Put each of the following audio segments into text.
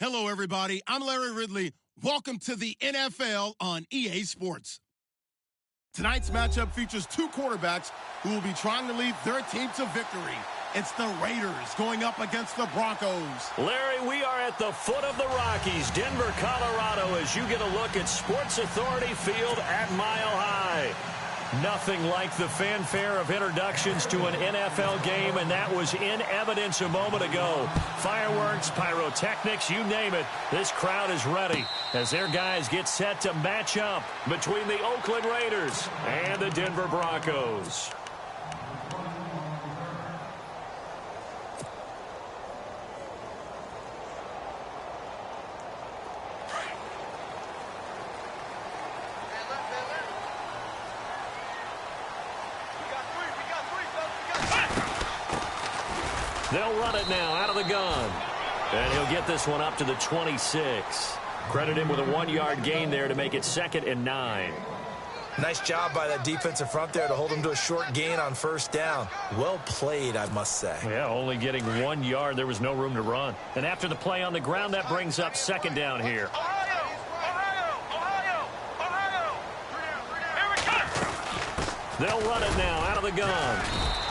Hello, everybody. I'm Larry Ridley. Welcome to the NFL on EA Sports. Tonight's matchup features two quarterbacks who will be trying to lead their team to victory. It's the Raiders going up against the Broncos. Larry, we are at the foot of the Rockies, Denver, Colorado, as you get a look at Sports Authority Field at Mile High. Nothing like the fanfare of introductions to an NFL game, and that was in evidence a moment ago. Fireworks, pyrotechnics, you name it. This crowd is ready as their guys get set to match up between the Oakland Raiders and the Denver Broncos. They'll run it now out of the gun. And he'll get this one up to the 26. Credit him with a 1-yard gain there to make it 2nd and 9. Nice job by that defensive front there to hold him to a short gain on first down. Well played, I must say. Yeah, only getting 1 yard. There was no room to run. And after the play on the ground, that brings up 2nd down here. They'll run it now out of the gun.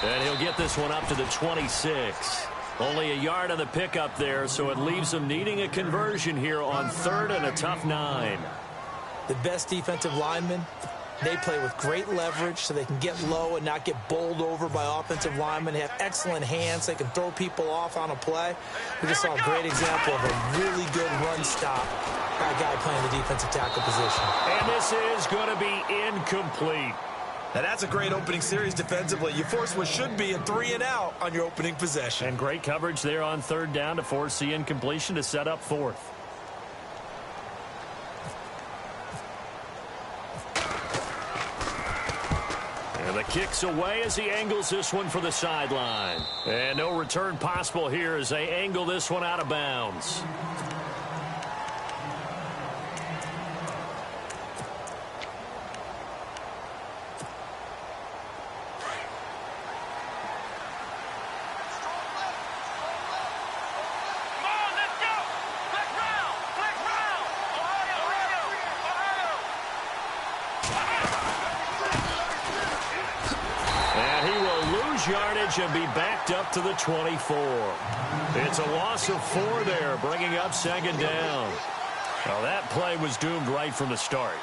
And he'll get this one up to the 26. Only a yard on the pickup there, so it leaves them needing a conversion here on 3rd and a tough 9. The best defensive linemen, they play with great leverage so they can get low and not get bowled over by offensive linemen. They have excellent hands. They can throw people off on a play. We just saw a great example of a really good run stop by a guy playing the defensive tackle position. And this is going to be incomplete. Now, that's a great opening series defensively. You force what should be a 3-and-out on your opening possession. And great coverage there on 3rd down to force the incompletion to set up 4th. And the kick's away as he angles this one for the sideline. And no return possible here as they angle this one out of bounds. Yardage and be backed up to the 24. It's a loss of 4 there, bringing up 2nd down. Well, that play was doomed right from the start.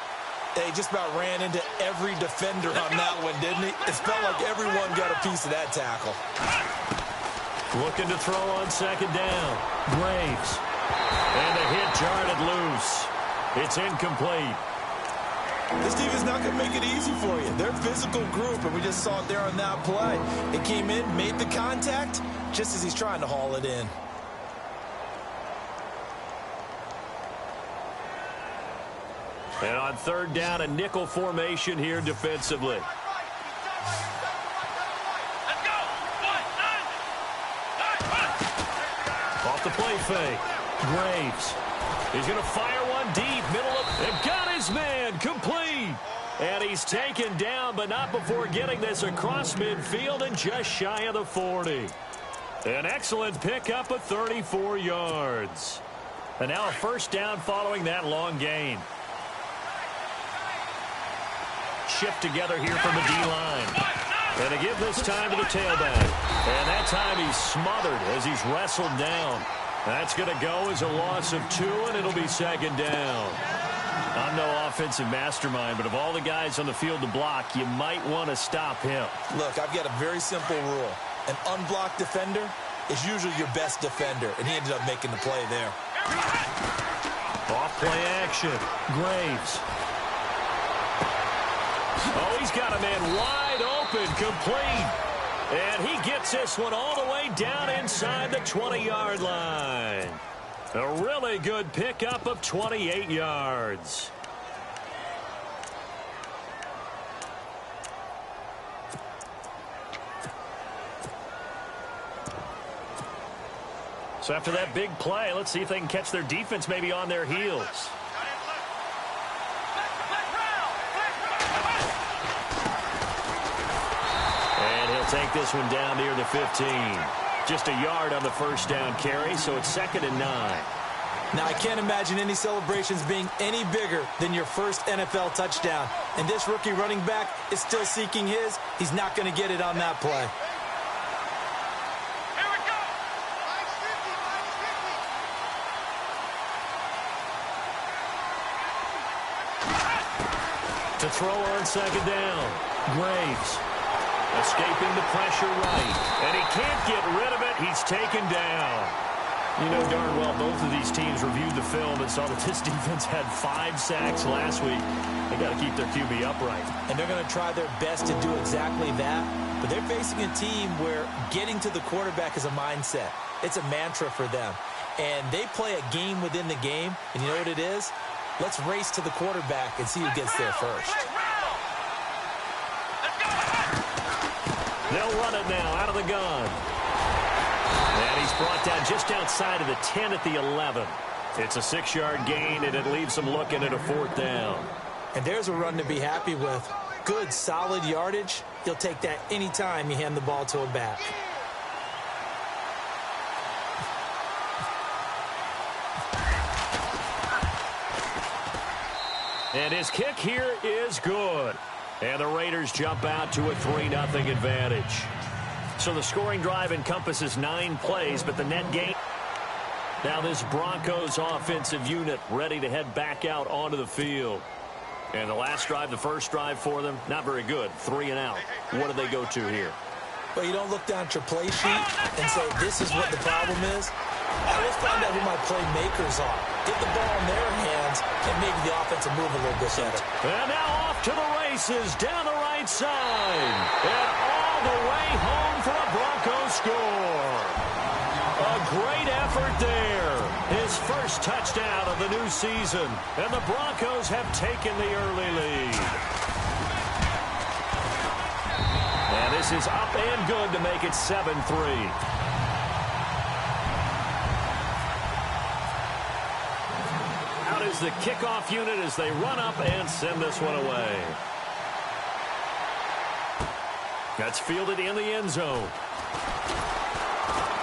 They just about ran into every defender on that one, didn't he? It felt like everyone got a piece of that tackle. Looking to throw on 2nd down. Graves. And the hit jarred it loose. It's incomplete. This team is not going to make it easy for you. They're a physical group, and we just saw it there on that play. It came in, made the contact, just as he's trying to haul it in. And on 3rd down, a nickel formation here defensively. Off the play fake. Graves. He's going to fire one deep, middle of, and got his man, complete. And he's taken down, but not before getting this across midfield and just shy of the 40. An excellent pickup of 34 yards. And now a 1st down following that long gain. Shift together here from the D-line. And to give this time to the tailback. And that time he's smothered as he's wrestled down. That's going to go as a loss of 2, and it'll be 2nd down. I'm no offensive mastermind, but of all the guys on the field to block, you might want to stop him. Look, I've got a very simple rule. An unblocked defender is usually your best defender, and he ended up making the play there. Off-play action. Graves. Oh, he's got a man wide open, complete. And he gets this one all the way down inside the 20-yard line. A really good pickup of 28 yards. So after that big play, let's see if they can catch their defense maybe on their heels. Take this one down near the 15. Just a yard on the 1st down carry, so it's 2nd and 9. Now, I can't imagine any celebrations being any bigger than your first NFL touchdown. And this rookie running back is still seeking his. He's not going to get it on that play. Here we go. To throw on second down. Graves escaping the pressure right. And he can't get rid of it. He's taken down. You know darn well both of these teams reviewed the film and saw that this defense had 5 sacks last week. They got to keep their QB upright. And they're going to try their best to do exactly that. But they're facing a team where getting to the quarterback is a mindset. It's a mantra for them. And they play a game within the game. And you know what it is? Let's race to the quarterback and see who gets there first. They'll run it now out of the gun. And he's brought down just outside of the 10 at the 11. It's a 6-yard gain, and it leaves them looking at a 4th down. And there's a run to be happy with. Good, solid yardage. He'll take that anytime you hand the ball to a back. And his kick here is good. And the Raiders jump out to a 3-0 advantage. So the scoring drive encompasses 9 plays, but the net gain. Now this Broncos offensive unit ready to head back out onto the field. And the last drive, the first drive for them, not very good. 3 and out. What do they go to here? Well, you don't look down at your play sheet and say, this is what the problem is. Let's find out who my playmakers are. Get the ball in their hands and maybe the offense will move a little bit better. And now off to the races down the right side. And all the way home for a Broncos score. A great effort there. His first touchdown of the new season. And the Broncos have taken the early lead. And this is up and good to make it 7-3. Out is the kickoff unit as they run up and send this one away. That's fielded in the end zone.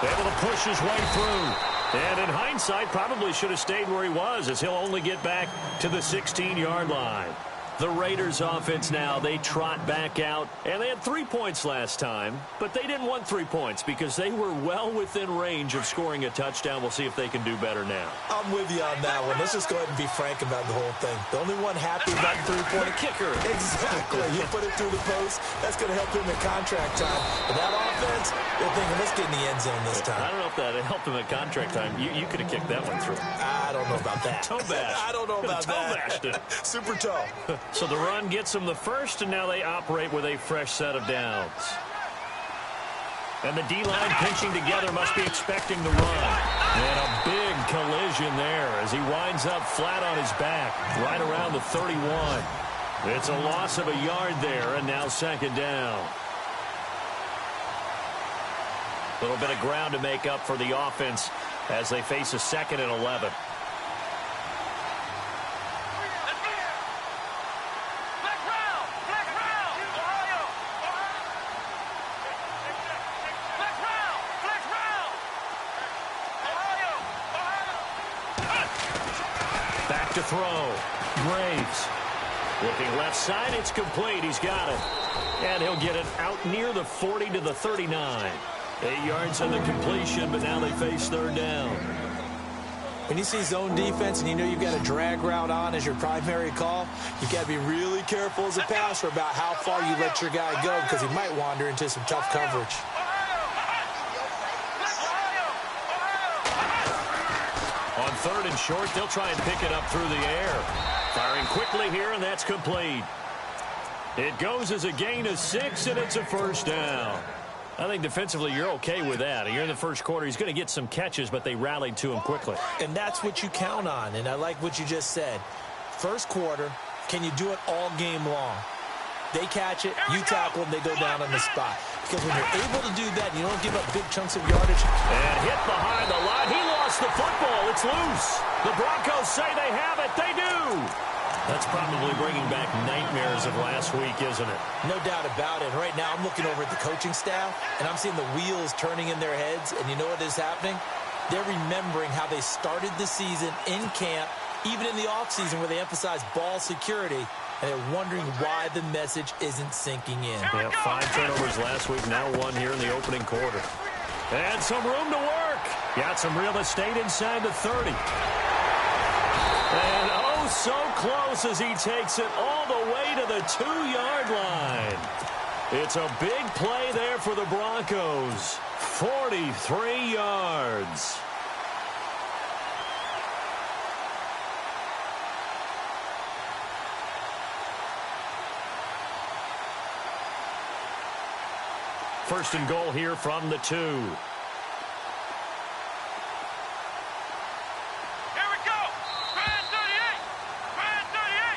Able to push his way through. And in hindsight, probably should have stayed where he was as he'll only get back to the 16-yard line. The Raiders offense now, they trot back out. And they had 3 points last time, but they didn't want 3 points because they were well within range of scoring a touchdown. We'll see if they can do better now. I'm with you on that one. Let's just go ahead and be frank about the whole thing. The only one happy about the three-point kicker. Exactly. You put it through the post. That's going to help him in contract time. But that offense, they're thinking, let's get in the end zone this time. I don't know if that helped him at contract time. You could have kicked that one through. I don't know about that. Toe bash. I don't know about toe that. bashed it. Super toe. So the run gets them the first, and now they operate with a fresh set of downs. And the D-line pinching together must be expecting the run. And a big collision there as he winds up flat on his back right around the 31. It's a loss of a yard there, and now second down. A little bit of ground to make up for the offense as they face a 2nd and 11. Back to throw. Graves. Looking left side, it's complete. He's got it. And he'll get it out near the 40 to the 39. 8 yards on the completion, but now they face 3rd down. When you see zone defense and you know you've got a drag route on as your primary call, you've got to be really careful as a passer about how far you let your guy go because he might wander into some tough coverage. On 3rd and short, they'll try and pick it up through the air. Firing quickly here, and that's complete. It goes as a gain of 6, and it's a 1st down. I think defensively you're okay with that. You're in the first quarter. He's going to get some catches, but they rallied to him quickly. And that's what you count on, and I like what you just said. First quarter, can you do it all game long? They catch it, you tackle them, they go down on the spot. Because when you're able to do that, you don't give up big chunks of yardage. And hit behind the line. He lost the football. It's loose. The Broncos say they have it. They do. That's probably bringing back nightmares of last week, isn't it? No doubt about it. Right now, I'm looking over at the coaching staff, and I'm seeing the wheels turning in their heads. And you know what is happening? they're remembering how they started the season in camp, even in the offseason where they emphasized ball security, and they're wondering why the message isn't sinking in. Yeah, 5 turnovers last week, now 1 here in the opening quarter. And some room to work. Got some real estate inside the 30. And oh, so close as he takes it all the way to the 2-yard line. It's a big play there for the Broncos. 43 yards. First and goal here from the 2.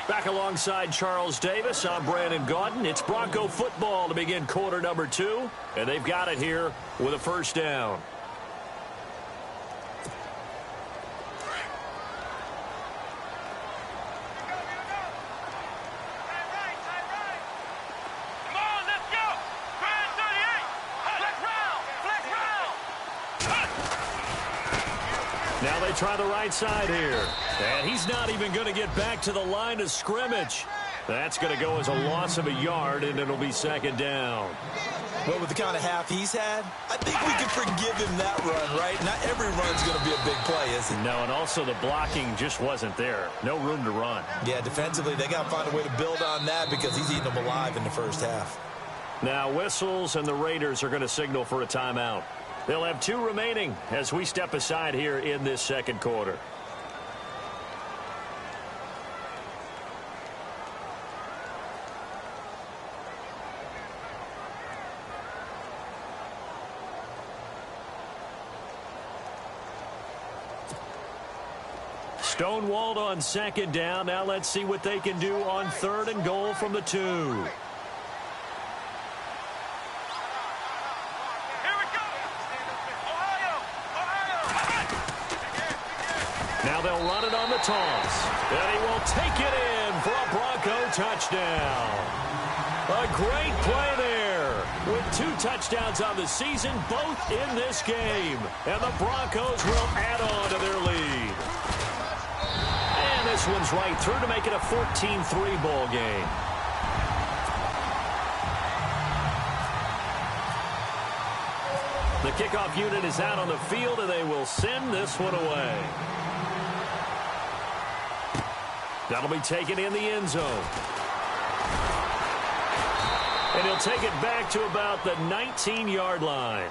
Back alongside Charles Davis, I'm Brandon Gaudin. It's Bronco football to begin quarter number 2, and they've got it here with a first down. Now they try the right side here. And he's not even going to get back to the line of scrimmage. That's going to go as a loss of a yard, and it'll be second down. Well, with the kind of half he's had, I think we can forgive him that run, right? Not every run's going to be a big play, is it? No, and also the blocking just wasn't there. No room to run. Yeah, defensively, they got to find a way to build on that because he's eating them alive in the first half. Now whistles, and the Raiders are going to signal for a timeout. They'll have 2 remaining as we step aside here in this second quarter. Stonewalled on second down. Now let's see what they can do on third and goal from the 2. Now they'll run it on the toss. And he will take it in for a Bronco touchdown. A great play there. With 2 touchdowns on the season, both in this game. And the Broncos will add on to their lead. And this one's right through to make it a 14-3 ball game. The kickoff unit is out on the field, and they will send this one away. That'll be taken in the end zone. And he'll take it back to about the 19-yard line.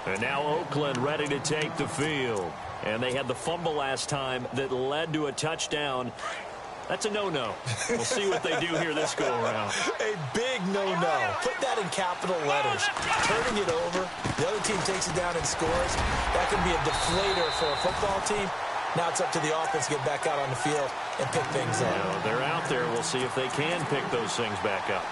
And now Oakland ready to take the field. And they had the fumble last time that led to a touchdown. That's a no-no. We'll see what they do here this go-around. A big no-no. Put that in capital letters. Turning it over, the other team takes it down and scores. That can be a deflator for a football team. Now it's up to the offense to get back out on the field and pick things up. Yeah, they're out there. We'll see if they can pick those things back up.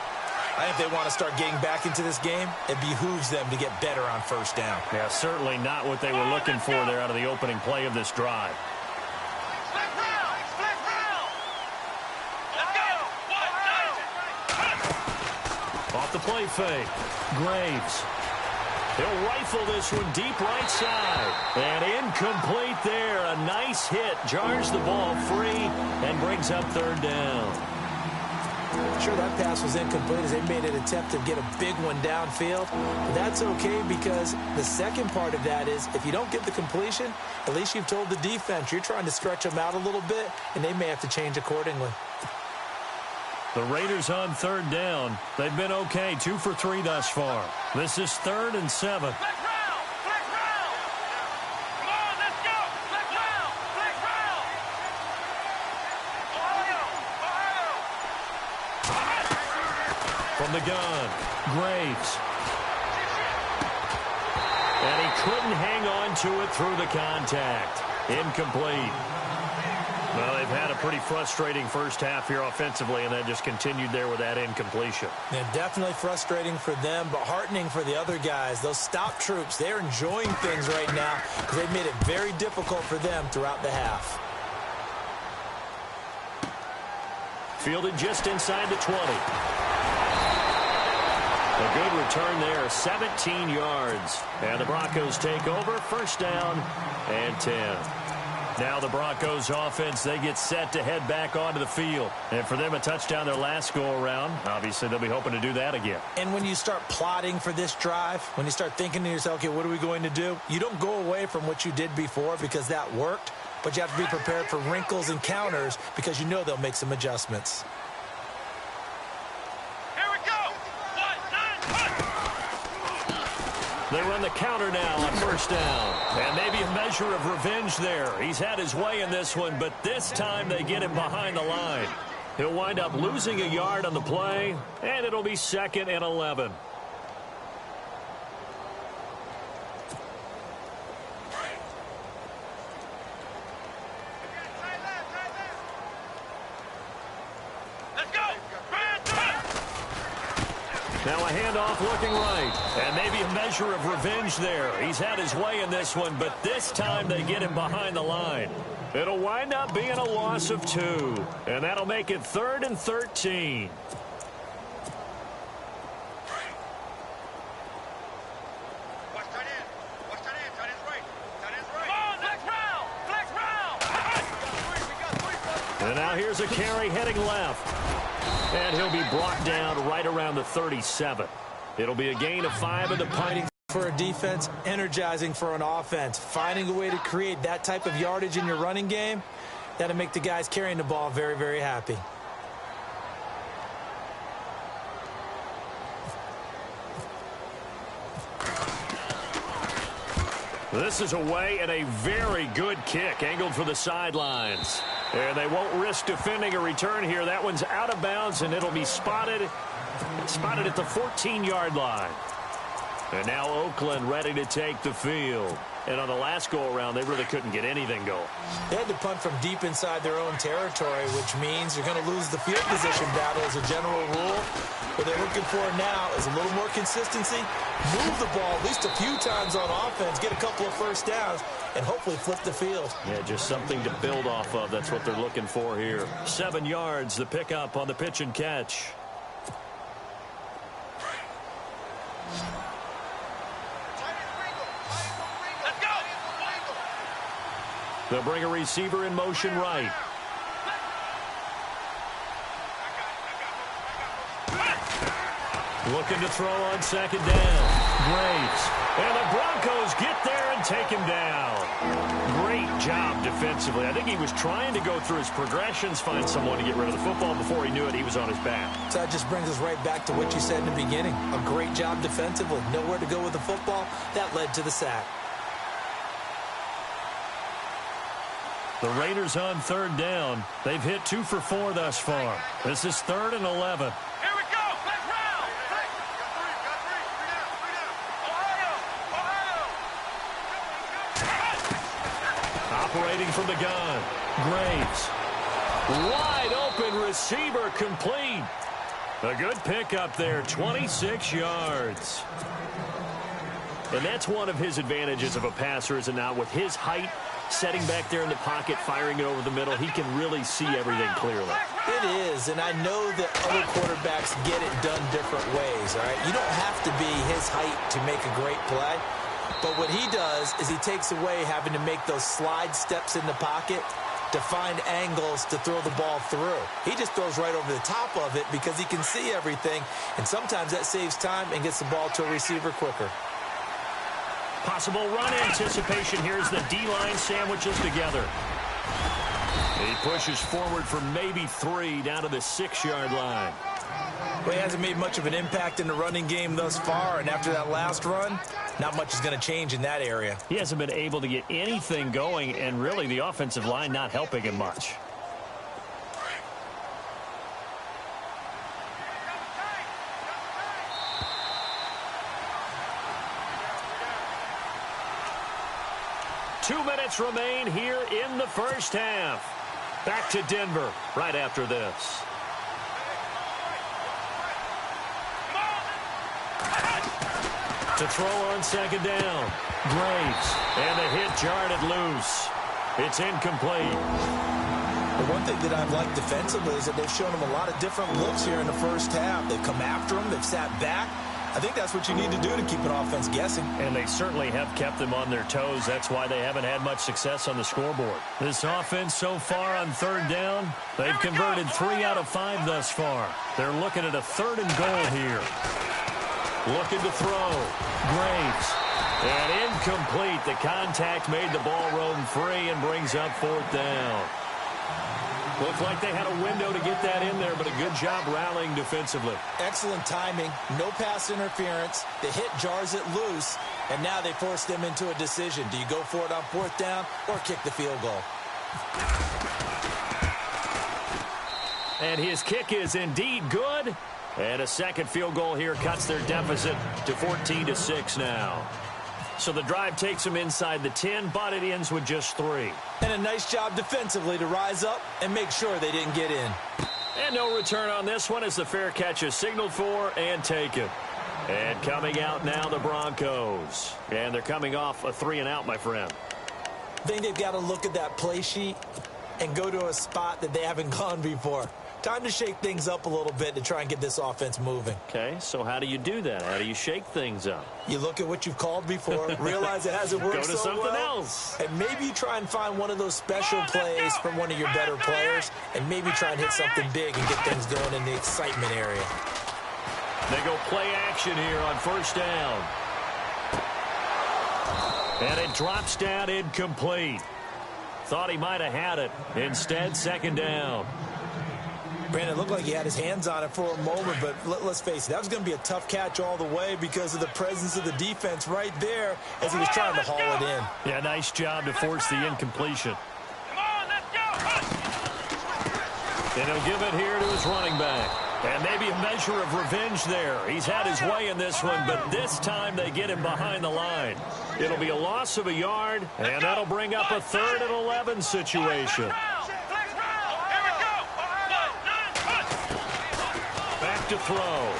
I think they want to start getting back into this game. It behooves them to get better on first down. Yeah, certainly not what they were looking for there out of the opening play of this drive. Off the play fake. Graves. He'll rifle this one deep right side. And incomplete there. A nice hit. Jars the ball free and brings up third down. Sure, that pass was incomplete as they made an attempt to get a big one downfield. But that's okay because the second part of that is if you don't get the completion, at least you've told the defense you're trying to stretch them out a little bit, and they may have to change accordingly. The Raiders on third down. They've been okay, 2 for 3 thus far. This is 3rd and 7. From the gun, Graves. And he couldn't hang on to it through the contact. Incomplete. Well, they've had a pretty frustrating first half here offensively, and that just continued there with that incompletion. Yeah, definitely frustrating for them, but heartening for the other guys. Those stop troops, they're enjoying things right now because they've made it very difficult for them throughout the half. Fielded just inside the 20. A good return there, 17 yards. And the Broncos take over, first down and 10. Now the Broncos offense, they get set to head back onto the field. And for them, a touchdown their last go-around. Obviously, they'll be hoping to do that again. And when you start plotting for this drive, when you start thinking to yourself, okay, what are we going to do? You don't go away from what you did before because that worked, but you have to be prepared for wrinkles and counters because you know they'll make some adjustments. They run the counter now on first down. And maybe a measure of revenge there. He's had his way in this one, but this time they get him behind the line. He'll wind up losing a yard on the play, and it'll be 2nd and 11. Now a handoff looking right. And maybe a measure of revenge there. He's had his way in this one, but this time they get him behind the line. It'll wind up being a loss of 2. And that'll make it 3rd and 13. And now here's a carry heading left. And he'll be brought down right around the 37. It'll be a gain of 5 in the punt. For a defense, energizing for an offense. Finding a way to create that type of yardage in your running game, that'll make the guys carrying the ball very, very happy. This is away and a very good kick angled for the sidelines. And they won't risk defending a return here. That one's out of bounds, and it'll be spotted at the 14-yard line. And now Oakland ready to take the field. And on the last go-around, they really couldn't get anything going. They had to punt from deep inside their own territory, which means you're going to lose the field position battle as a general rule. What they're looking for now is a little more consistency, move the ball at least a few times on offense, get a couple of first downs, and hopefully flip the field. Yeah, just something to build off of. That's what they're looking for here. 7 yards, the pickup on the pitch and catch. They'll bring a receiver in motion right. Looking to throw on second down. Graves. And the Broncos get there and take him down. Great job defensively. I think he was trying to go through his progressions, find someone to get rid of the football. Before he knew it, he was on his back. So that just brings us right back to what you said in the beginning. A great job defensively. Nowhere to go with the football. That led to the sack. The Raiders on third down. They've hit 2 for 4 thus far. This is 3rd and 11. Here we go. Let's round. Got three down. Ohio. Operating from the gun. Graves. Wide open receiver complete. A good pickup there. 26 yards. And that's one of his advantages of a passer, is it not? With his height, setting back there in the pocket, firing it over the middle, he can really see everything clearly. It is, and I know that other quarterbacks get it done different ways, all right? You don't have to be his height to make a great play, but what he does is he takes away having to make those slide steps in the pocket to find angles to throw the ball through. He just throws right over the top of it because he can see everything, and sometimes that saves time and gets the ball to a receiver quicker. Possible run anticipation. Here's the D-line sandwiches together. He pushes forward for maybe 3 down to the 6-yard line. Well, he hasn't made much of an impact in the running game thus far, and after that last run, not much is going to change in that area. He hasn't been able to get anything going, and really the offensive line not helping him much. Two minutes remain here in the first half. Back to Denver right after this. To throw on second down. Graves. And the hit jarred it loose. It's incomplete. The one thing that I've liked defensively is that they've shown him a lot of different looks here in the first half. They've come after him. They've sat back. I think that's what you need to do to keep an offense guessing. And they certainly have kept them on their toes. That's why they haven't had much success on the scoreboard. This offense so far on third down, they've converted 3 out of 5 thus far. They're looking at a 3rd and goal here. Looking to throw. Graves. And incomplete. The contact made the ball roam free and brings up 4th down. Looked like they had a window to get that in there, but a good job rallying defensively. Excellent timing. No pass interference. The hit jars it loose, and now they force them into a decision. Do you go for it on 4th down or kick the field goal? And his kick is indeed good. And a second field goal here cuts their deficit to 14-6 now. So the drive takes them inside the 10, but it ends with just 3. And a nice job defensively to rise up and make sure they didn't get in. And no return on this one as the fair catch is signaled for and taken. And coming out now, the Broncos. And they're coming off a 3-and-out, my friend. I think they've got to look at that play sheet and go to a spot that they haven't gone before. Time to shake things up a little bit to try and get this offense moving. Okay, so how do you do that? How do you shake things up? You look at what you've called before, realize it hasn't worked so well. Go to something else. And maybe you try and find one of those special plays from one of your better players, and maybe try and hit something big and get things going in the excitement area. They go play action here on 1st down. And it drops down incomplete. Thought he might have had it. Instead, 2nd down. Brandon, it looked like he had his hands on it for a moment, but let's face it, that was going to be a tough catch all the way because of the presence of the defense right there as he was trying to haul it in. Yeah, nice job to force the incompletion. Come on, let's go. And he'll give it here to his running back. And maybe a measure of revenge there. He's had his way in this one, but this time they get him behind the line. It'll be a loss of a yard, and that'll bring up a 3rd and 11 situation. To throw. Oh,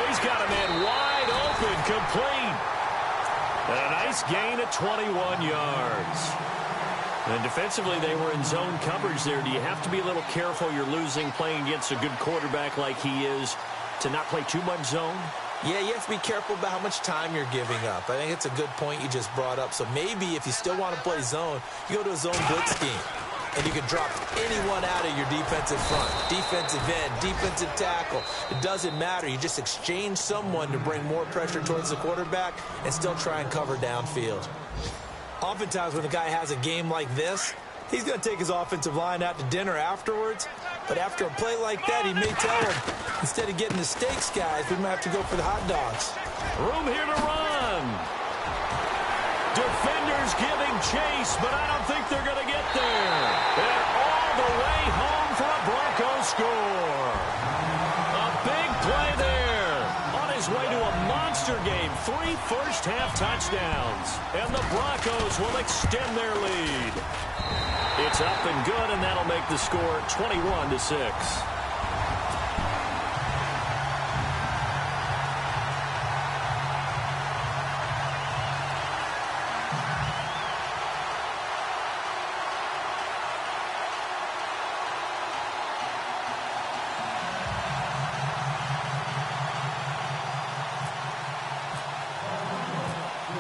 he's got a man wide open, complete. And a nice gain of 21 yards. And defensively, they were in zone coverage there. Do you have to be a little careful you're losing playing against a good quarterback like he is to not play too much zone? Yeah, you have to be careful about how much time you're giving up. I think it's a good point you just brought up. So maybe if you still want to play zone, you go to a zone blitz scheme. And you can drop anyone out of your defensive front, defensive end, defensive tackle. It doesn't matter. You just exchange someone to bring more pressure towards the quarterback and still try and cover downfield. Oftentimes when a guy has a game like this, he's going to take his offensive line out to dinner afterwards. But after a play like that, he may tell him, instead of getting the steaks, guys, we might have to go for the hot dogs. Room here to run. Defenders giving chase, but I don't think they're going to get there. They're all the way home for a Broncos score. A big play there. On his way to a monster game. 3 first-half touchdowns. And the Broncos will extend their lead. It's up and good, and that'll make the score 21-6.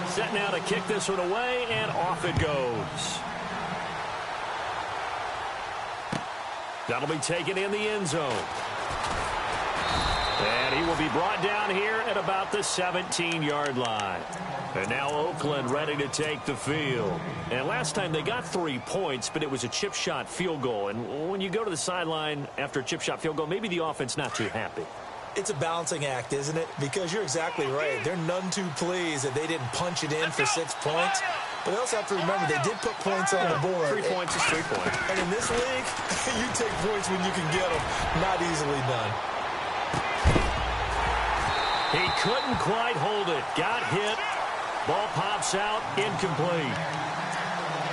Set now to kick this one away, and off it goes. That'll be taken in the end zone. And he will be brought down here at about the 17-yard line. And now Oakland ready to take the field. And last time they got 3 points, but it was a chip shot field goal. And when you go to the sideline after a chip shot field goal, maybe the offense not too happy. It's a balancing act, isn't it? Because you're exactly right. They're none too pleased that they didn't punch it in for 6 points. But they also have to remember they did put points on the board. 3 points is 3 points. And in this league, you take points when you can get them. Not easily done. He couldn't quite hold it. Got hit. Ball pops out. Incomplete.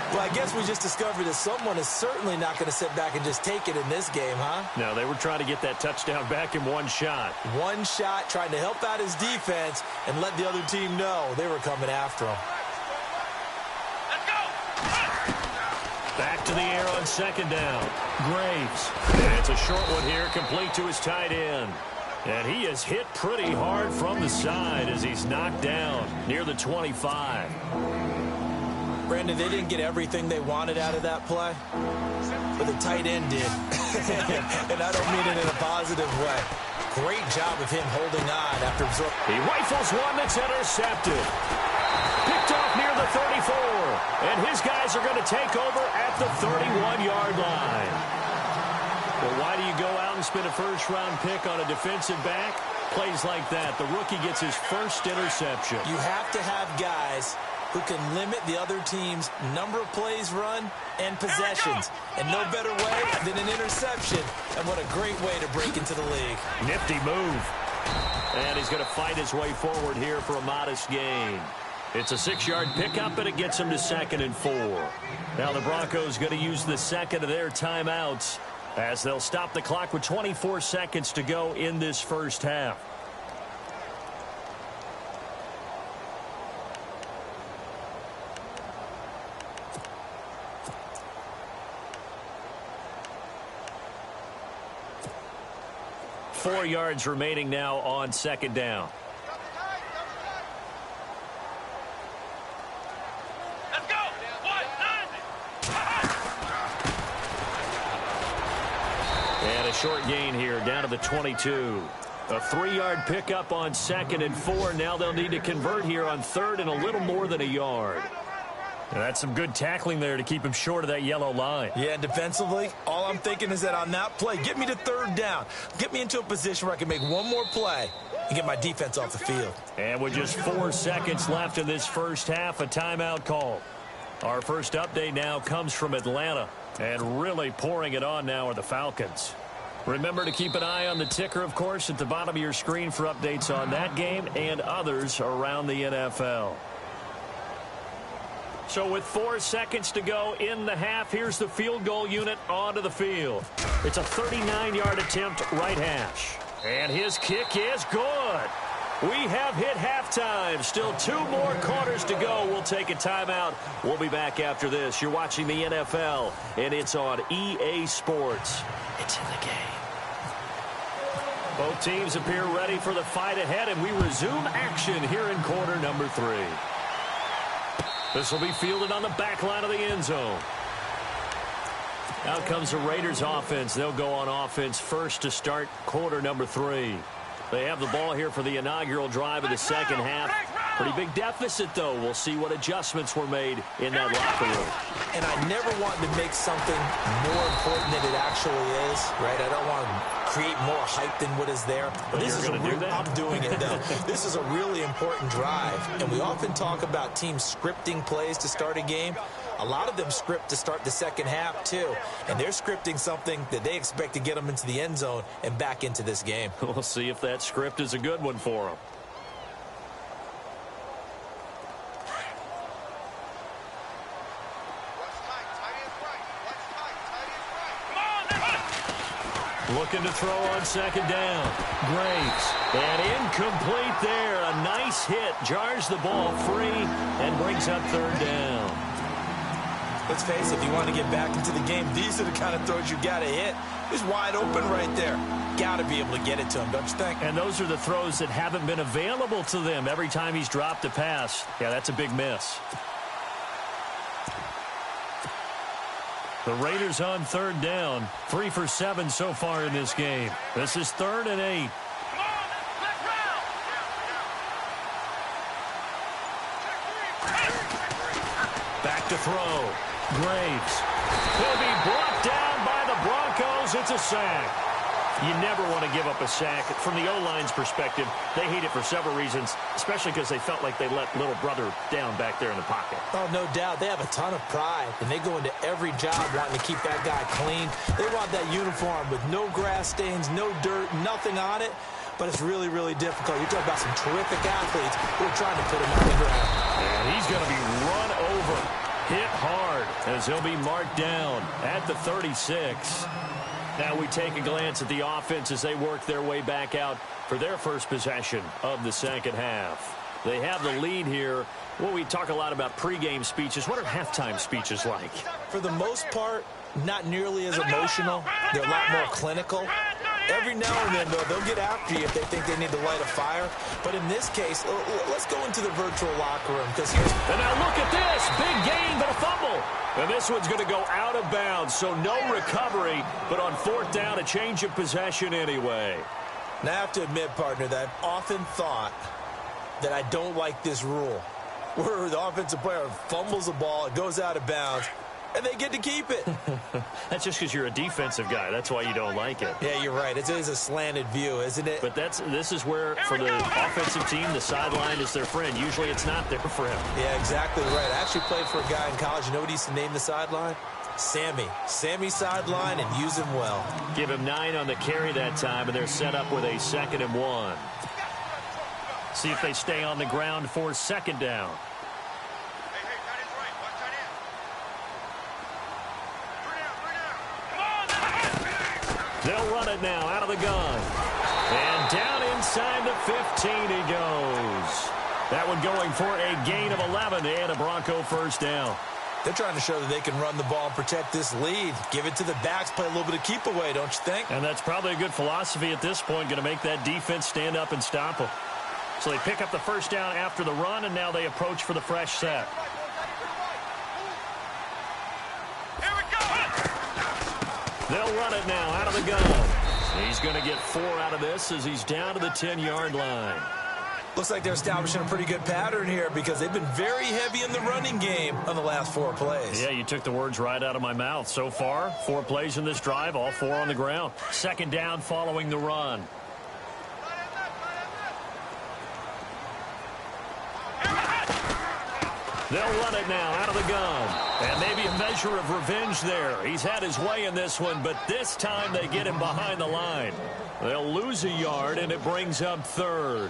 Well, I guess we just discovered that someone is certainly not going to sit back and just take it in this game, huh? No, they were trying to get that touchdown back in one shot. One shot, trying to help out his defense and let the other team know they were coming after him. Let's go. Back to the air on 2nd down. Graves. And it's a short one here, complete to his tight end. And he is hit pretty hard from the side as he's knocked down near the 25. Brandon, they didn't get everything they wanted out of that play, but the tight end did. And I don't mean it in a positive way. Great job of him holding on after absorbing. He rifles one that's intercepted. Picked off near the 34. And his guys are going to take over at the 31-yard line. Well, why do you go out and spend a first-round pick on a defensive back? Plays like that. The rookie gets his first interception. You have to have guys who can limit the other team's number of plays run and possessions. And no better way than an interception. And what a great way to break into the league. Nifty move. And he's going to fight his way forward here for a modest gain. It's a 6-yard pickup, and it gets him to 2nd and 4. Now the Broncos going to use the second of their timeouts as they'll stop the clock with 24 seconds to go in this first half. Four yards remaining now on 2nd down. Let's go. And a short gain here down to the 22. A 3-yard pickup on 2nd and 4. Now they'll need to convert here on 3rd and a little more than a yard. And that's some good tackling there to keep him short of that yellow line. Yeah, defensively, all I'm thinking is that on that play, get me to 3rd down. Get me into a position where I can make one more play and get my defense off the field. And with just 4 seconds left in this first half, a timeout call. Our first update now comes from Atlanta. And really pouring it on now are the Falcons. Remember to keep an eye on the ticker, of course, at the bottom of your screen for updates on that game and others around the NFL. So with 4 seconds to go in the half, here's the field goal unit onto the field. It's a 39-yard attempt, right hash. And his kick is good. We have hit halftime. Still 2 more quarters to go. We'll take a timeout. We'll be back after this. You're watching the NFL, and it's on EA Sports. It's in the game. Both teams appear ready for the fight ahead, and we resume action here in quarter number 3. This will be fielded on the back line of the end zone. Out comes the Raiders offense. They'll go on offense first to start quarter number 3. They have the ball here for the inaugural drive of the second half. Pretty big deficit, though. We'll see what adjustments were made in that locker room. And I never want to make something more important than it actually is, right? I don't want to create more hype than what is there. But this is I'm doing it, though. This is a really important drive. And we often talk about teams scripting plays to start a game. A lot of them script to start the second half, too. And they're scripting something that they expect to get them into the end zone and back into this game. We'll see if that script is a good one for them. Looking to throw on second down. Graves. And incomplete there. A nice hit. Jars the ball free and brings up third down. Let's face it, if you want to get back into the game, these are the kind of throws you got to hit. He's wide open right there. Got to be able to get it to him, don't you think? And those are the throws that haven't been available to them every time he's dropped a pass. Yeah, that's a big miss. The Raiders on third down. 3 for 7 so far in this game. This is 3rd and 8. Back to throw. Graves. He'll be brought down by the Broncos. It's a sack. You never want to give up a sack. From the O-line's perspective, they hate it for several reasons, especially because they felt like they let little brother down back there in the pocket. Oh, no doubt. They have a ton of pride, and they go into every job wanting to keep that guy clean. They want that uniform with no grass stains, no dirt, nothing on it. But it's really, really difficult. You're talking about some terrific athletes who are trying to put him on the ground. And he's going to be run over, hit hard, as he'll be marked down at the 36. Now we take a glance at the offense as they work their way back out for their first possession of the second half. They have the lead here. Well, we talk a lot about pregame speeches. What are halftime speeches like? For the most part, not nearly as emotional. They're a lot more clinical. Every now and then, though, they'll get after you if they think they need to light a fire. But in this case, let's go into the virtual locker room. And now look at this. Big gain, but a fumble. And this one's going to go out of bounds, so no recovery. But on fourth down, a change of possession anyway. Now, I have to admit, partner, that I've often thought that I don't like this rule, where the offensive player fumbles the ball, it goes out of bounds, and they get to keep it. That's just because you're a defensive guy. That's why you don't like it. Yeah, you're right. It is a slanted view, isn't it? But this is where, for the offensive team, the sideline is their friend. Usually it's not there for him. Yeah, exactly right. I actually played for a guy in college. You know what he used to name the sideline? Sammy. Sammy sideline, and use him well. Give him 9 on the carry that time, and they're set up with a 2nd and 1. See if they stay on the ground for 2nd down. They'll run it now out of the gun. And down inside the 15 he goes. That one going for a gain of 11 and a Bronco first down. They're trying to show that they can run the ball and protect this lead. Give it to the backs, play a little bit of keep away, don't you think? And that's probably a good philosophy at this point, going to make that defense stand up and stop them. So they pick up the first down after the run, and now they approach for the fresh set. Here we go. They'll run it now out of the gun. He's going to get 4 out of this as he's down to the 10-yard line. Looks like they're establishing a pretty good pattern here because they've been very heavy in the running game on the last 4 plays. Yeah, you took the words right out of my mouth. So far, 4 plays in this drive, all 4 on the ground. 2nd down following the run. They'll run it now out of the gun. And maybe a measure of revenge there. He's had his way in this one, but this time they get him behind the line. They'll lose a yard, and it brings up 3rd.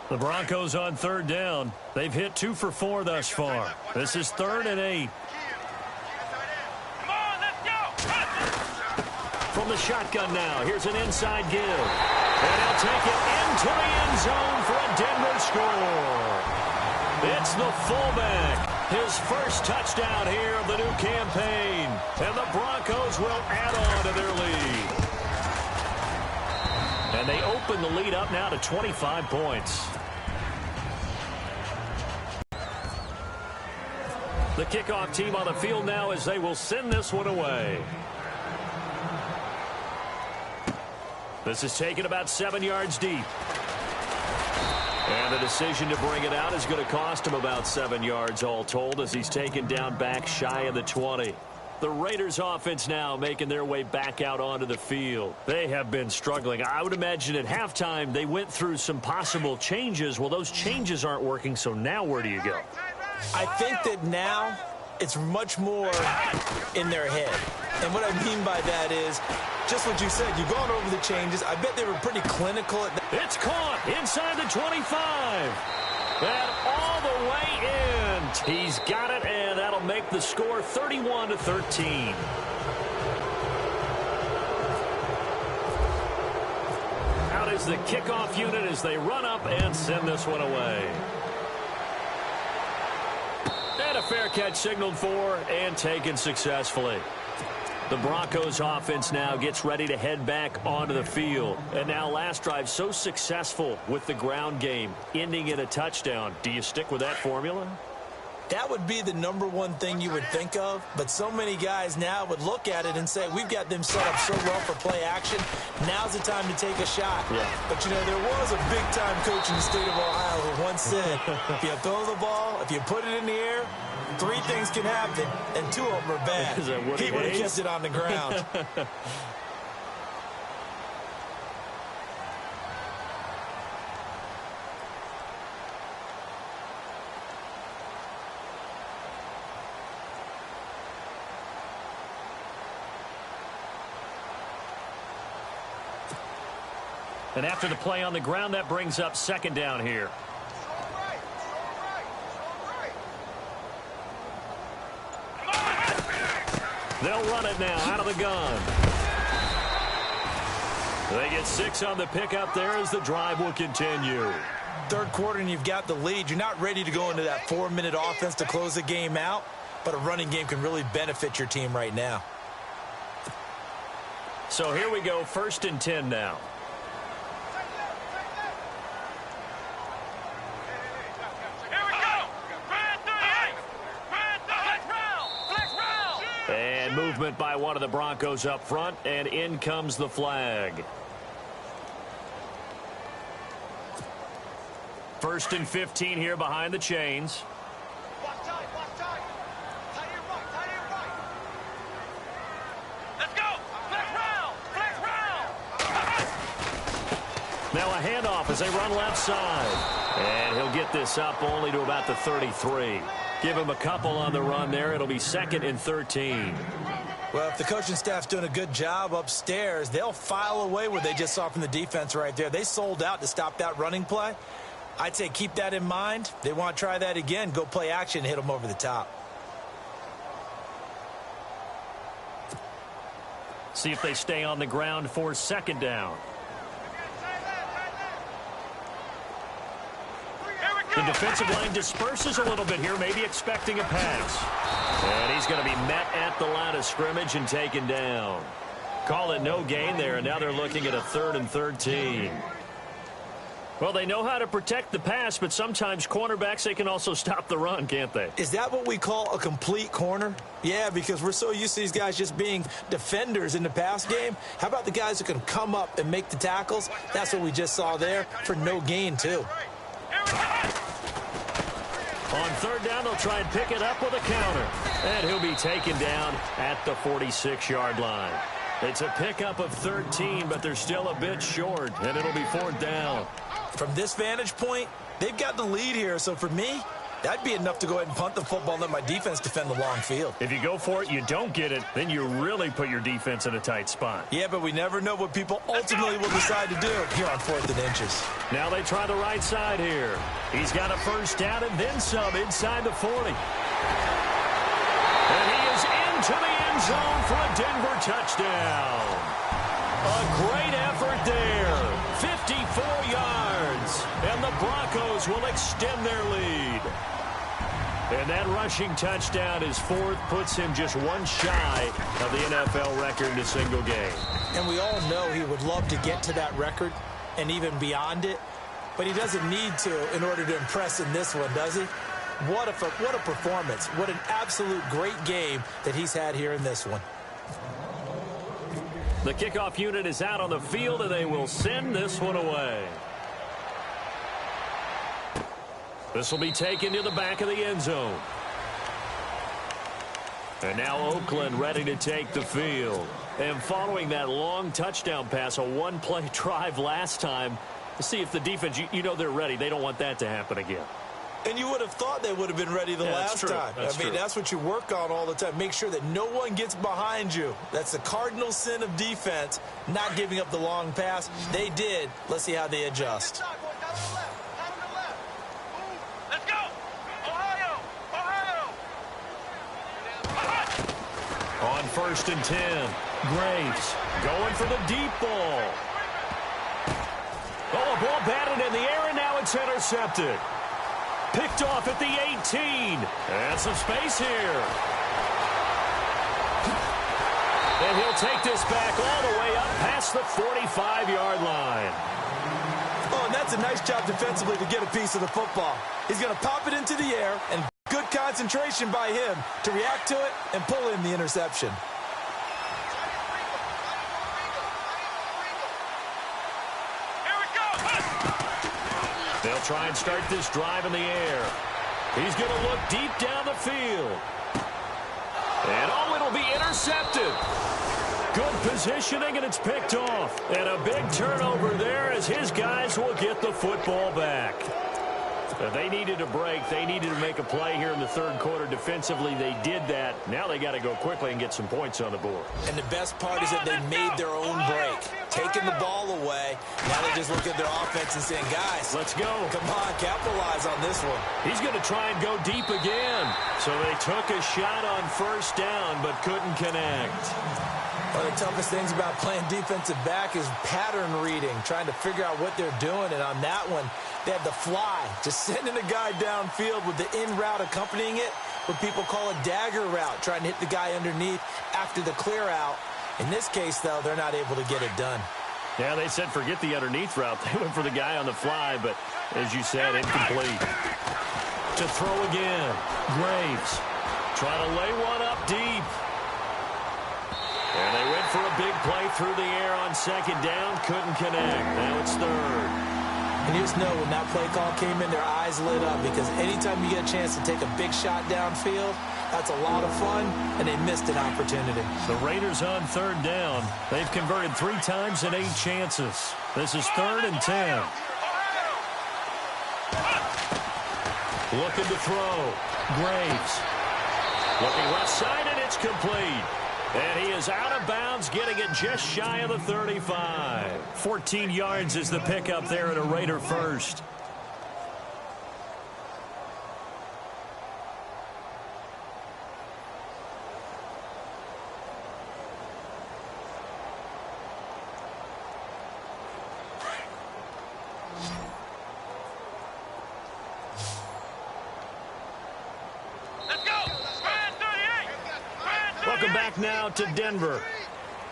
The Broncos on 3rd down. They've hit 2 for 4 thus far. This is 3rd and 8. Come on, let's go. From the shotgun now, here's an inside give. And he'll take it into the end zone for a Denver score. It's the fullback. His first touchdown here of the new campaign. And the Broncos will add on to their lead. And they open the lead up now to 25 points. The kickoff team on the field now as they will send this one away. This is taken about 7 yards deep. And the decision to bring it out is going to cost him about 7 yards all told as he's taken down back shy of the 20. The Raiders offense now making their way back out onto the field. They have been struggling. I would imagine at halftime they went through some possible changes. Well, those changes aren't working, so now where do you go? I think that now it's much more in their head. And what I mean by that is just what you said. You've gone over the changes. I bet they were pretty clinical at that. It's caught inside the 25. And all the way in. He's got it, and that'll make the score 31-13. Out is the kickoff unit as they run up and send this one away. And a fair catch signaled for and taken successfully. The Broncos offense now gets ready to head back onto the field. And now last drive so successful with the ground game, ending in a touchdown. Do you stick with that formula? That would be the #1 thing you would think of, but so many guys now would look at it and say, we've got them set up so well for play action. Now's the time to take a shot. Yeah. But, you know, there was a big-time coach in the state of Ohio who once said, if you throw the ball, if you put it in the air, 3 things can happen, and 2 of them are bad. He would have kept it on the ground. And after the play on the ground, that brings up 2nd down here. They'll run it now out of the gun. They get 6 on the pickup there as the drive will continue. Third quarter and you've got the lead. You're not ready to go into that 4-minute offense to close the game out, but a running game can really benefit your team right now. So here we go, 1st and 10 now. And movement by one of the Broncos up front, and in comes the flag. 1st and 15 here behind the chains. Now a handoff as they run left side. And he'll get this up only to about the 33. Give him a couple on the run there. It'll be 2nd and 13. Well, if the coaching staff's doing a good job upstairs, they'll file away what they just saw from the defense right there. They sold out to stop that running play. I'd say keep that in mind. They want to try that again. Go play action and hit them over the top. See if they stay on the ground for 2nd down. The defensive line disperses a little bit here, maybe expecting a pass. And he's going to be met at the line of scrimmage and taken down. Call it no gain there, and now they're looking at a 3rd and 13. Well, they know how to protect the pass, but sometimes cornerbacks, they can also stop the run, can't they? Is that what we call a complete corner? Yeah, because we're so used to these guys just being defenders in the pass game. How about the guys who can come up and make the tackles? That's what we just saw there for no gain, too. On 3rd down, they'll try and pick it up with a counter. And he'll be taken down at the 46-yard line. It's a pickup of 13, but they're still a bit short, and it'll be 4th down. From this vantage point, they've got the lead here. So for me, that'd be enough to go ahead and punt the football and let my defense defend the long field. If you go for it, you don't get it, then you really put your defense in a tight spot. Yeah, but we never know what people ultimately will decide to do here on 4th and inches. Now they try the right side here. He's got a 1st down and then some inside the 40. And he is into the end zone for a Denver touchdown. A great effort there. 54 yards. And the Broncos will extend their lead. And that rushing touchdown is 4th, puts him just one shy of the NFL record in a single game. And we all know he would love to get to that record and even beyond it, but he doesn't need to in order to impress in this one, does he? What a performance. What an absolute great game that he's had here in this one. The kickoff unit is out on the field, and they will send this one away. This will be taken to the back of the end zone. And now Oakland ready to take the field. And following that long touchdown pass, a one-play drive last time, to see if the defense, you know they're ready. They don't want that to happen again. And you would have thought they would have been ready the last time. That's what you work on all the time. Make sure that no one gets behind you. That's the cardinal sin of defense, not giving up the long pass. They did. Let's see how they adjust. Let's go! Ohio! On 1st and 10, Graves going for the deep ball. Oh, a ball batted in the air, and now it's intercepted. Picked off at the 18. And some space here. And he'll take this back all the way up past the 45-yard line. Oh, and that's a nice job defensively to get a piece of the football. He's going to pop it into the air, and good concentration by him to react to it and pull in the interception. They'll try and start this drive in the air. He's going to look deep down the field. And oh, it'll be intercepted. Good positioning, and it's picked off. And a big turnover there as his guys will get the football back. They needed a break. They needed to make a play here in the third quarter. Defensively, they did that. Now they got to go quickly and get some points on the board. And the best part is that they made their own break, taking the ball away. Now they just look at their offense and saying, guys, let's go. Come on, capitalize on this one. He's going to try and go deep again. So they took a shot on 1st down but couldn't connect. One of the toughest things about playing defensive back is pattern reading, trying to figure out what they're doing. And on that one, they had the fly, just sending a guy downfield with the in route accompanying it, what people call a dagger route, trying to hit the guy underneath after the clear out. In this case, though, they're not able to get it done. Yeah, they said forget the underneath route. They went for the guy on the fly, but as you said, incomplete. To throw again. Graves trying to lay one up deep. And they went for a big play through the air on second down. Couldn't connect. Now it's third. And you just know when that play call came in, their eyes lit up, because anytime you get a chance to take a big shot downfield, that's a lot of fun, and they missed an opportunity. The Raiders on third down. They've converted 3 times in 8 chances. This is 3rd and 10. Looking to throw. Graves. Looking left side, and it's complete. And he is out of bounds, getting it just shy of the 35. 14 yards is the pickup there at a Raider first. Welcome back now to Denver.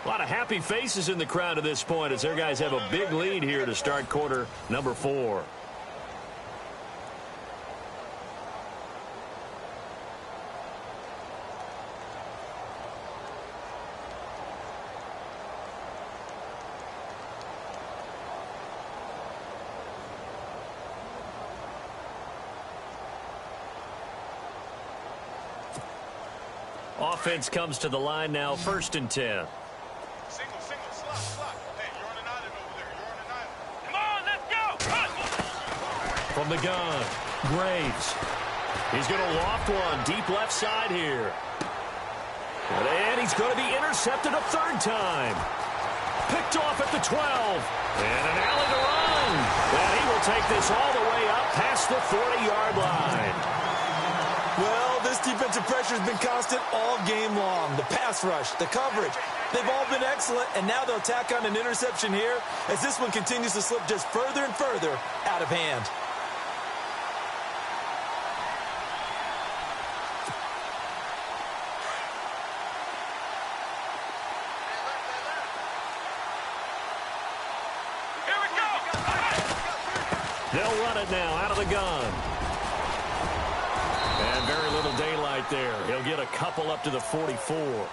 A lot of happy faces in the crowd at this point as their guys have a big lead here to start quarter number 4. Offense comes to the line now, 1st and 10. Single, slot. Hey, you're on an island over there. You're on an island. Come on, let's go. From the gun, Graves. He's going to loft one deep left side here. And he's going to be intercepted a 3rd time. Picked off at the 12. And an alley to run. And he will take this all the way up past the 40-yard line. Well, this defensive pressure has been constant all game long. The pass rush, the coverage, they've all been excellent, and now they'll tack on an interception here as this one continues to slip just further and further out of hand. Here we go. They'll run it now out of the gun. And very little daylight there. He'll get a couple up to the 44.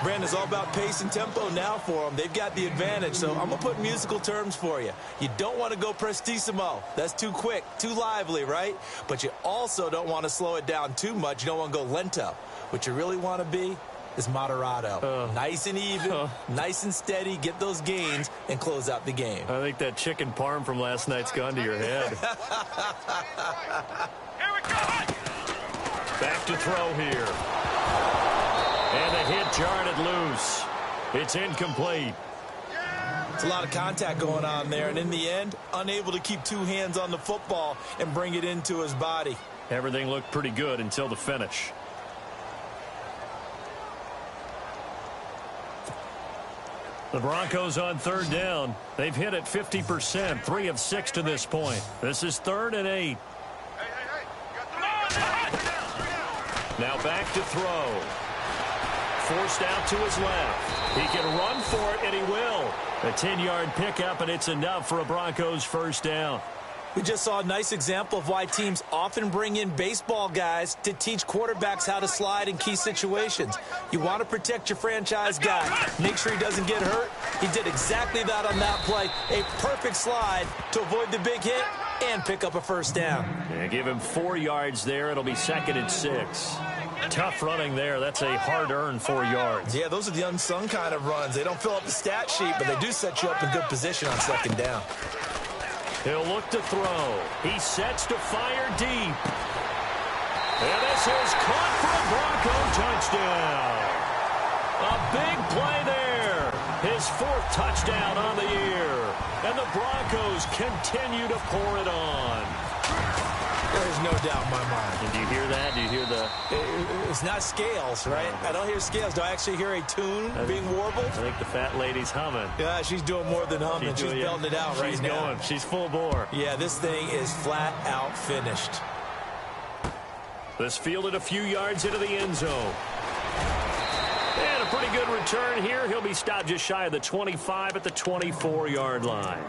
Brandon, it's all about pace and tempo now for them. They've got the advantage, so I'm going to put musical terms for you. You don't want to go prestissimo. That's too quick, too lively, right? But you also don't want to slow it down too much. You don't want to go lento. What you really want to be is moderato. Nice and even, nice and steady, get those gains, and close out the game. I think that chicken parm from last night's gone to your head. Here we go. Back to throw here. And the hit jarred it loose. It's incomplete. It's a lot of contact going on there, and in the end, unable to keep 2 hands on the football and bring it into his body. Everything looked pretty good until the finish. The Broncos on 3rd down. They've hit it 50%, 3 of 6 to this point. This is 3rd and 8. Hey. You got 3 Now back to throw. Forced out to his left. He can run for it, and he will. A 10-yard pickup, and it's enough for a Broncos 1st down. We just saw a nice example of why teams often bring in baseball guys to teach quarterbacks how to slide in key situations. You want to protect your franchise guy. Make sure he doesn't get hurt. He did exactly that on that play. A perfect slide to avoid the big hit and pick up a 1st down. Yeah, give him 4 yards there. It'll be 2nd and 6. Tough running there. That's a hard-earned 4 yards. Yeah, those are the unsung kind of runs. They don't fill up the stat sheet, but they do set you up in good position on 2nd down. He'll look to throw. He sets to fire deep. And this is caught for a Bronco touchdown. A big play there. His 4th touchdown on the year. And the Broncos continue to pour it on. There's no doubt in my mind. And do you hear that? Do you hear the... It's not scales, right? I don't hear scales. Do I actually hear a tune being warbled? I think the fat lady's humming. Yeah, she's doing more than humming. She's belting it out right now. She's going. She's full bore. Yeah, this thing is flat out finished. This fielded a few yards into the end zone. And a pretty good return here. He'll be stopped just shy of the 25 at the 24-yard line.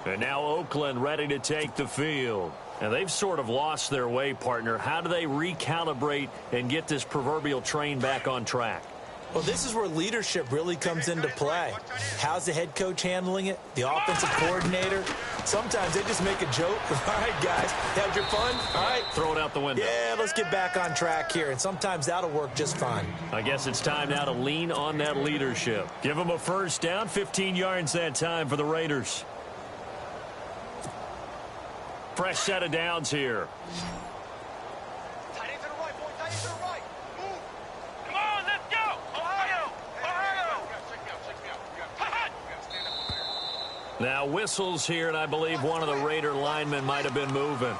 And now Oakland ready to take the field. And they've sort of lost their way, partner. How do they recalibrate and get this proverbial train back on track? Well, this is where leadership really comes into play. How's the head coach handling it? The offensive coordinator? Sometimes they just make a joke. All right, guys, had your fun? All right. Throw it out the window. Yeah, let's get back on track here. And sometimes that'll work just fine. I guess it's time now to lean on that leadership. Give them a first down, 15 yards that time for the Raiders. Fresh set of downs here. Tight end to the right, boy. Tight end to the right. Move. Come on, let's go. Ohio. Ohio. Check me out. You gotta stand up over there. Now whistles here, and I believe one of the Raider linemen might have been moving.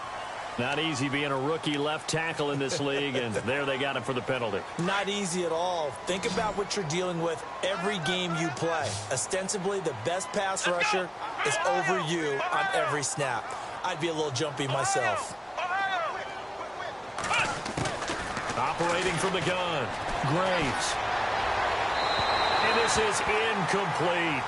Not easy being a rookie left tackle in this league, and there they got him for the penalty. Not easy at all. Think about what you're dealing with every game you play. Ostensibly, the best pass rusher is over you on every snap. I'd be a little jumpy myself. Operating from the gun, Graves. And this is incomplete.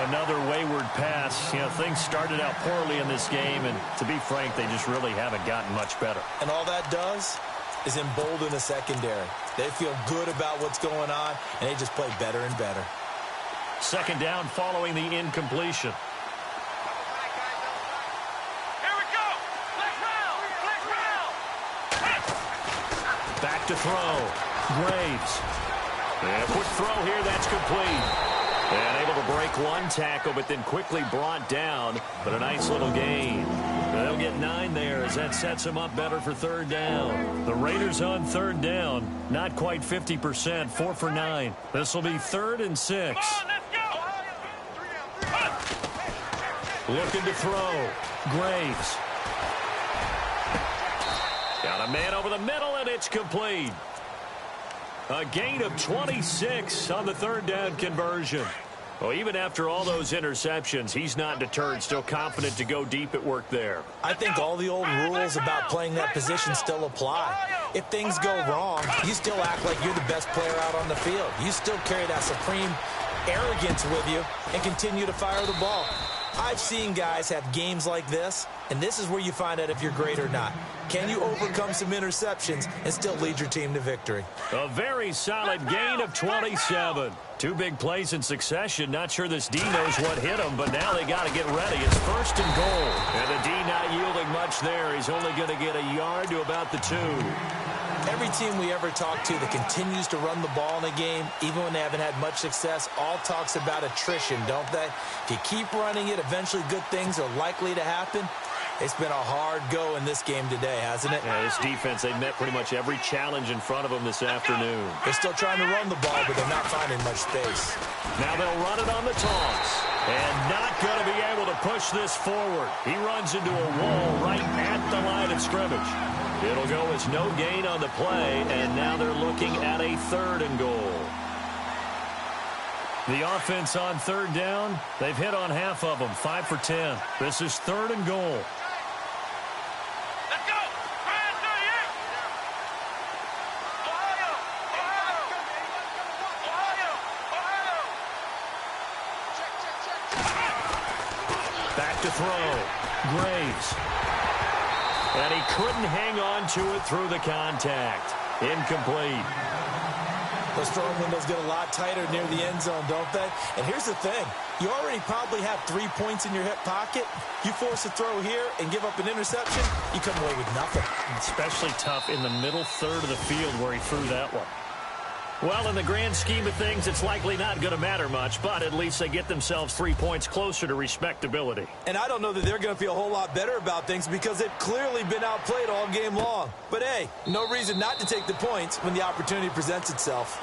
Another wayward pass. You know, things started out poorly in this game, and to be frank, they just really haven't gotten much better. And all that does is embolden the secondary. They feel good about what's going on, and they just play better and better. Second down following the incompletion. Back to throw. Graves. And a quick throw here. That's complete. And able to break one tackle, but then quickly brought down. But a nice little gain. They'll get 9 there as that sets them up better for third down. The Raiders on third down. Not quite 50%. 4 for 9. This will be 3rd and 6. Looking to throw. Graves. Got a man over the middle, and it's complete. A gain of 26 on the third down conversion. Well, even after all those interceptions, he's not deterred, still confident to go deep at work there. I think all the old rules about playing that position still apply. If things go wrong, you still act like you're the best player out on the field. You still carry that supreme arrogance with you and continue to fire the ball. I've seen guys have games like this, and this is where you find out if you're great or not. Can you overcome some interceptions and still lead your team to victory? A very solid gain of 27. 2 big plays in succession. Not sure this D knows what hit him, but now they got to get ready. It's 1st and goal. And the D not yielding much there. He's only going to get a yard to about the 2. Every team we ever talk to that continues to run the ball in a game, even when they haven't had much success, all talks about attrition, don't they? If you keep running it, eventually good things are likely to happen. It's been a hard go in this game today, hasn't it? Yeah, this defense, they've met pretty much every challenge in front of them this afternoon. They're still trying to run the ball, but they're not finding much space. Now they'll run it on the toss. And not going to be able to push this forward. He runs into a wall right at the line of scrimmage. It'll go as no gain on the play, and now they're looking at a 3rd and goal. The offense on third down, they've hit on half of them, 5 for 10. This is 3rd and goal. Let's go. Ryan, 38. Ohio. Back to throw. Graves. And he couldn't hang on to it through the contact. Incomplete. Those throwing windows get a lot tighter near the end zone, don't they? And here's the thing. You already probably have 3 points in your hip pocket. You force a throw here and give up an interception, you come away with nothing. Especially tough in the middle third of the field where he threw that one. Well, in the grand scheme of things, it's likely not going to matter much, but at least they get themselves 3 points closer to respectability. And I don't know that they're going to feel a whole lot better about things because they've clearly been outplayed all game long. But hey, no reason not to take the points when the opportunity presents itself.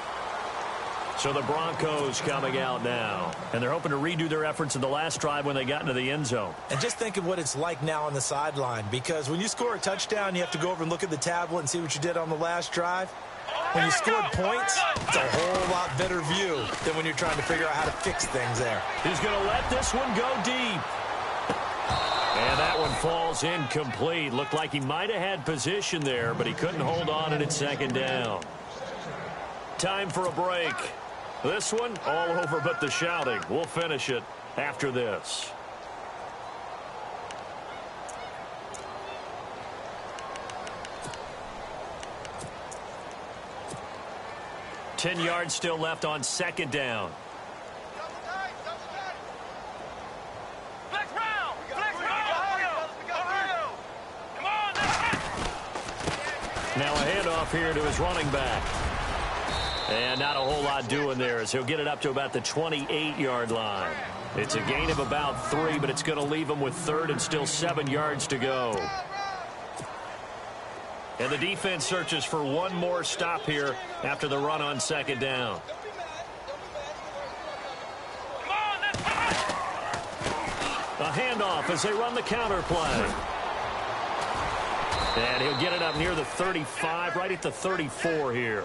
So the Broncos coming out now. And they're hoping to redo their efforts in the last drive when they got into the end zone. And just think of what it's like now on the sideline, because when you score a touchdown, you have to go over and look at the tablet and see what you did on the last drive. When you scored points, it's a whole lot better view than when you're trying to figure out how to fix things there. He's going to let this one go deep. And that one falls incomplete. Looked like he might have had position there, but he couldn't hold on and it's second down. Time for a break. This one, all over but the shouting. We'll finish it after this. Ten yards still left on second down. Now a handoff here to his running back. And not a whole lot doing there as he'll get it up to about the 28-yard line. It's a gain of about 3, but it's going to leave him with third and still 7 yards to go. And the defense searches for one more stop here after the run on second down. A handoff as they run the counter play. And he'll get it up near the 35, right at the 34 here.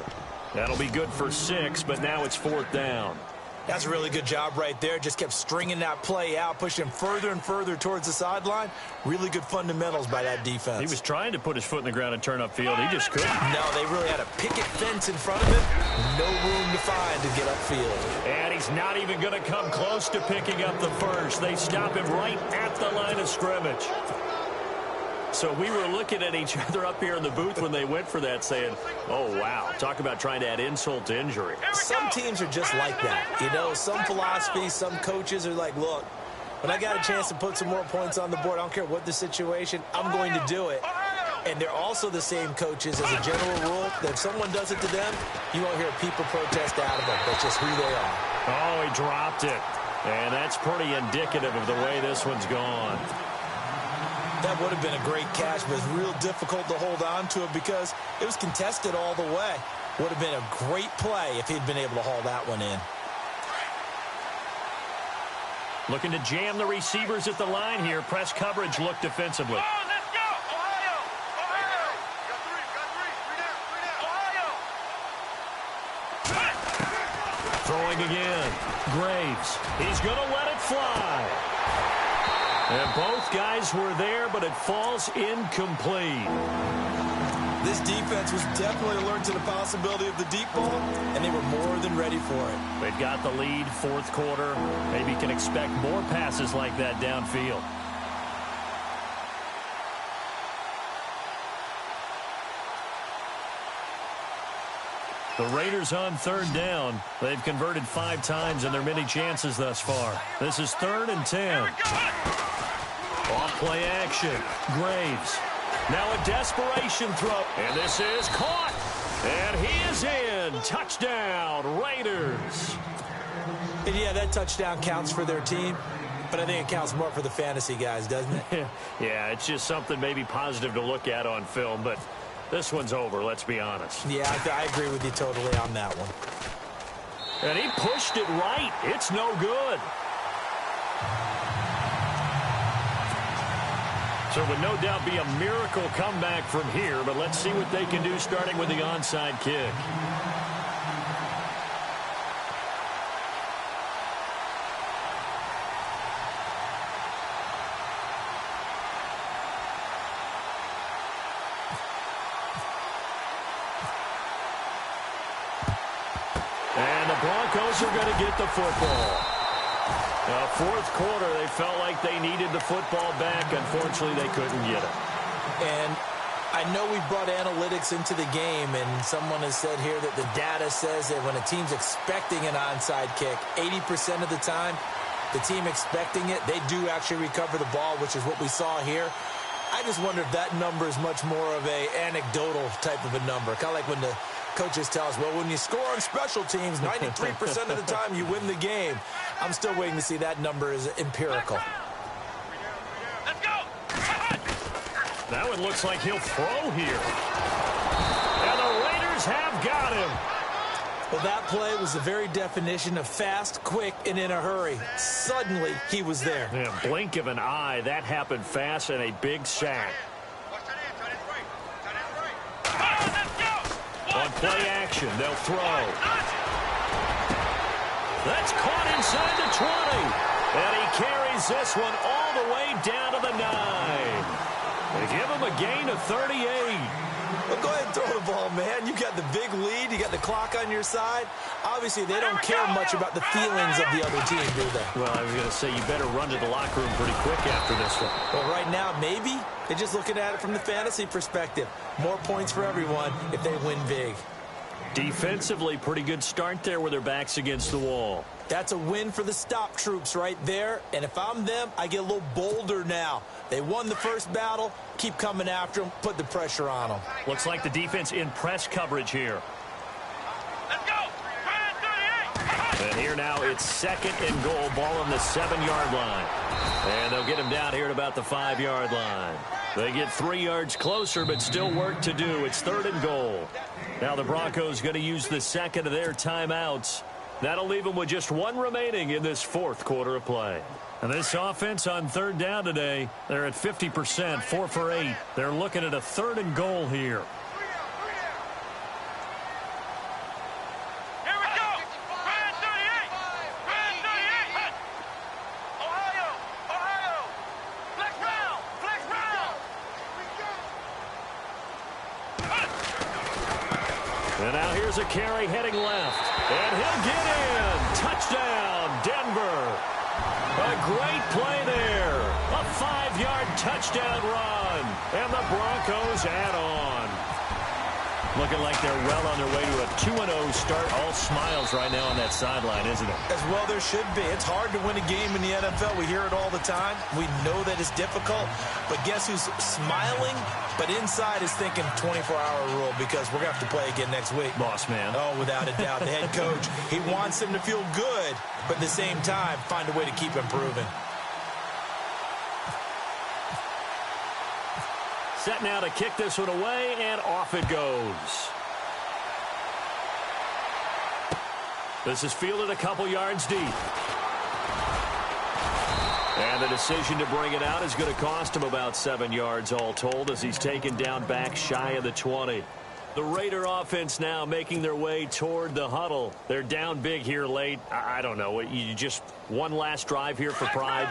That'll be good for 6, but now it's fourth down. That's a really good job right there. Just kept stringing that play out, pushing him further and further towards the sideline. Really good fundamentals by that defense. He was trying to put his foot in the ground and turn upfield. He just couldn't. No, they really had a picket fence in front of him. No room to find to get upfield. And he's not even going to come close to picking up the first. They stop him right at the line of scrimmage. So we were looking at each other up here in the booth when they went for that saying, oh, wow, talk about trying to add insult to injury. Some teams are just like that. You know, some philosophies, some coaches are like, look, when I got a chance to put some more points on the board, I don't care what the situation, I'm going to do it. And they're also the same coaches as a general rule that if someone does it to them, you won't hear people protest out of them. That's just who they are. Oh, he dropped it. And that's pretty indicative of the way this one's gone. That would have been a great catch, but it's real difficult to hold on to it because it was contested all the way. Would have been a great play if he'd been able to haul that one in. Looking to jam the receivers at the line here. Press coverage look defensively. Throwing again. Graves. He's going to let it fly. And both guys were there, but it falls incomplete. This defense was definitely alert to the possibility of the deep ball, and they were more than ready for it. They've got the lead, fourth quarter. Maybe can expect more passes like that downfield. The Raiders on third down. They've converted 5 times in their many chances thus far. This is 3rd and 10. Off play action. Graves. Now a desperation throw. And this is caught. And he is in. Touchdown, Raiders. And yeah, that touchdown counts for their team, but I think it counts more for the fantasy guys, doesn't it? Yeah, it's just something maybe positive to look at on film, but this one's over, let's be honest. Yeah, I agree with you totally on that one. And he pushed it right. It's no good. So it would no doubt be a miracle comeback from here, but let's see what they can do starting with the onside kick. And the Broncos are going to get the football. Fourth quarter, they felt like they needed the football back. Unfortunately, they couldn't get it. And I know we brought analytics into the game, and someone has said here that the data says that when a team's expecting an onside kick, 80% of the time, the team expecting it, they do actually recover the ball, which is what we saw here. I just wonder if that number is much more of a anecdotal type of a number, kind of like when the coaches tell us, well, when you score on special teams, 93% of the time you win the game. I'm still waiting to see that number is empirical. Let's go. That one looks like he'll throw here. And the Raiders have got him. Well, that play was the very definition of fast, quick, and in a hurry. Suddenly, he was there. Yeah, blink of an eye. That happened fast and a big sack. On play action, they'll throw. That's caught inside the 20. And he carries this one all the way down to the 9. They give him a gain of 38. Well, go ahead and throw the ball, man. You got the big lead. You got the clock on your side. Obviously, they don't care much about the feelings of the other team, do they? Well, I was going to say you better run to the locker room pretty quick after this one. Well, right now, maybe. They're just looking at it from the fantasy perspective. More points for everyone if they win big. Defensively, pretty good start there with their backs against the wall. That's a win for the stop troops right there. And if I'm them, I get a little bolder now. They won the first battle. Keep coming after them. Put the pressure on them. Looks like the defense in press coverage here. Let's go. And here now it's 2nd and goal. Ball on the 7-yard line. And they'll get him down here at about the 5-yard line. They get 3 yards closer, but still work to do. It's 3rd and goal. Now the Broncos going to use the second of their timeouts. That'll leave them with just 1 remaining in this 4th quarter of play. And this offense on 3rd down today, they're at 50%, 4 for 8. They're looking at a 3rd and goal here. Here we go. Brand 38. Brand 38. Ohio. Ohio. Flex round. Flex round. And now here's a carry heading left. And he'll get in. Touchdown, Denver. A great play there. A 5-yard touchdown run. And the Broncos add on. Looking like they're well on their way to a 2-0 start. All smiles right now on that sideline, isn't it? As well there should be. It's hard to win a game in the NFL. We hear it all the time. We know that it's difficult. But guess who's smiling? But inside is thinking 24-hour rule because we're going to have to play again next week. Boss man. Oh, without a doubt. The head coach, he wants them to feel good, but at the same time, find a way to keep improving. Set now to kick this one away, and off it goes. This is fielded a couple yards deep. And the decision to bring it out is going to cost him about 7 yards all told as he's taken down back shy of the 20. The Raider offense now making their way toward the huddle. They're down big here late. I don't know. You just one last drive here for pride.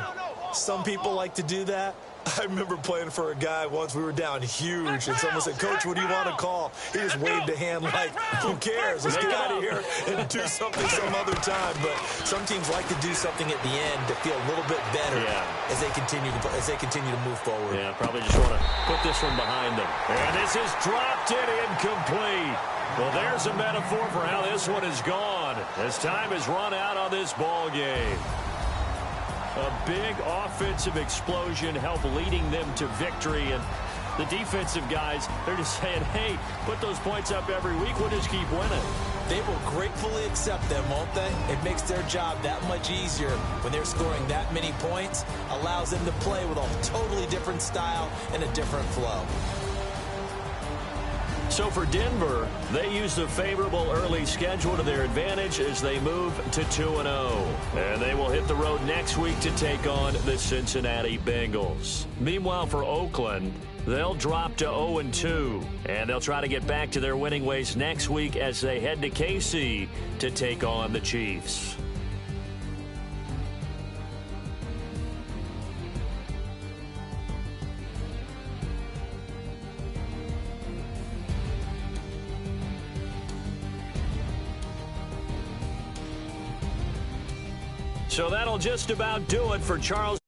Some people like to do that. I remember playing for a guy once. We were down huge, and someone said, "Coach, what do you want to call?" He just waved a hand like, "Who cares? Let's get out of here and do something some other time." But some teams like to do something at the end to feel a little bit better as they continue to move forward. Yeah, probably just want to put this one behind them. And this is dropped in incomplete. Well, there's a metaphor for how this one is gone as time has run out on this ball game. A big offensive explosion helped leading them to victory. And the defensive guys, they're just saying, hey, put those points up every week. We'll just keep winning. They will gratefully accept them, won't they? It makes their job that much easier when they're scoring that many points. Allows them to play with a totally different style and a different flow. So for Denver, they use the favorable early schedule to their advantage as they move to 2-0. And they will hit the road next week to take on the Cincinnati Bengals. Meanwhile, for Oakland, they'll drop to 0-2. And they'll try to get back to their winning ways next week as they head to KC to take on the Chiefs. So that'll just about do it for Charles.